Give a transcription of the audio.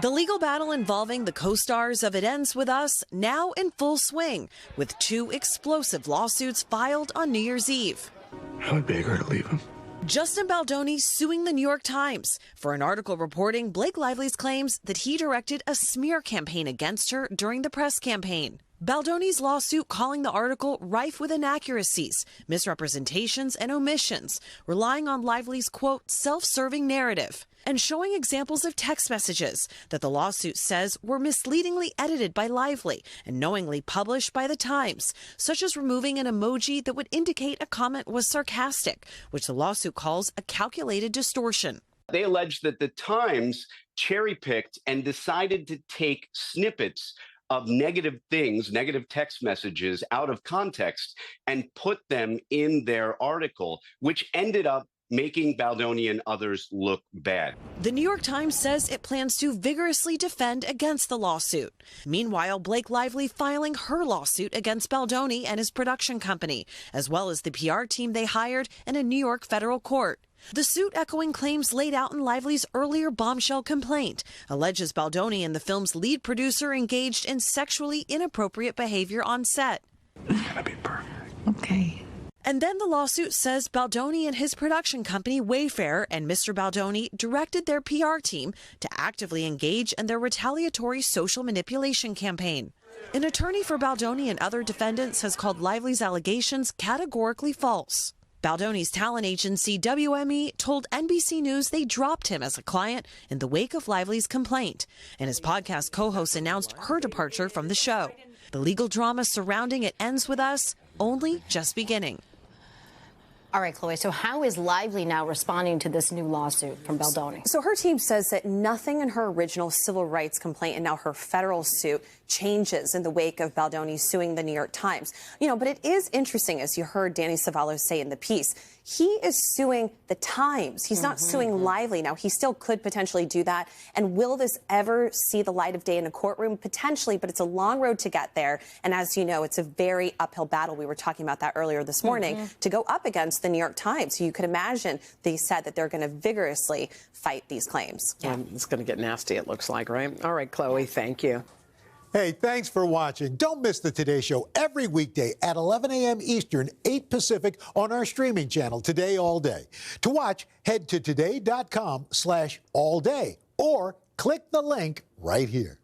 The legal battle involving the co-stars of It Ends With Us now in full swing, with 2 explosive lawsuits filed on New Year's Eve. I would beg her to leave him. Justin Baldoni suing the New York Times for an article reporting Blake Lively's claims that he directed a smear campaign against her during the press campaign. Baldoni's lawsuit calling the article rife with inaccuracies, misrepresentations, and omissions, relying on Lively's, quote, self-serving narrative, and showing examples of text messages that the lawsuit says were misleadingly edited by Lively and knowingly published by the Times, such as removing an emoji that would indicate a comment was sarcastic, which the lawsuit calls a calculated distortion. They allege that the Times cherry-picked and decided to take snippets of negative things, negative text messages out of context and put them in their article, which ended up making Baldoni and others look bad. The New York Times says it plans to vigorously defend against the lawsuit. Meanwhile, Blake Lively filing her lawsuit against Baldoni and his production company, as well as the PR team they hired in a New York federal court. The suit, echoing claims laid out in Lively's earlier bombshell complaint, alleges Baldoni and the film's lead producer engaged in sexually inappropriate behavior on set. It's gonna be perfect. Okay. And then the lawsuit says Baldoni and his production company, Wayfair, and Mr. Baldoni directed their PR team to actively engage in their retaliatory social manipulation campaign. An attorney for Baldoni and other defendants has called Lively's allegations categorically false. Baldoni's talent agency, WME, told NBC News they dropped him as a client in the wake of Lively's complaint, and his podcast co-host announced her departure from the show. The legal drama surrounding It Ends With Us only just beginning. All right, Chloe, so how is Lively now responding to this new lawsuit from Baldoni? So her team says that nothing in her original civil rights complaint and now her federal suit changes in the wake of Baldoni suing the New York Times. But it is interesting, as you heard Danny Savallo say in the piece, he is suing the Times. He's not suing Lively. Now, he still could potentially do that. And will this ever see the light of day in a courtroom? Potentially, but it's a long road to get there. And as you know, it's a very uphill battle. We were talking about that earlier this morning to go up against the New York Times. So you could imagine they said that they're going to vigorously fight these claims. Yeah, it's going to get nasty, it looks like, right? All right, Chloe, thank you. Hey, thanks for watching. Don't miss the Today Show every weekday at 11 a.m. Eastern, 8 Pacific on our streaming channel, Today All Day. To watch, head to today.com/allday or click the link right here.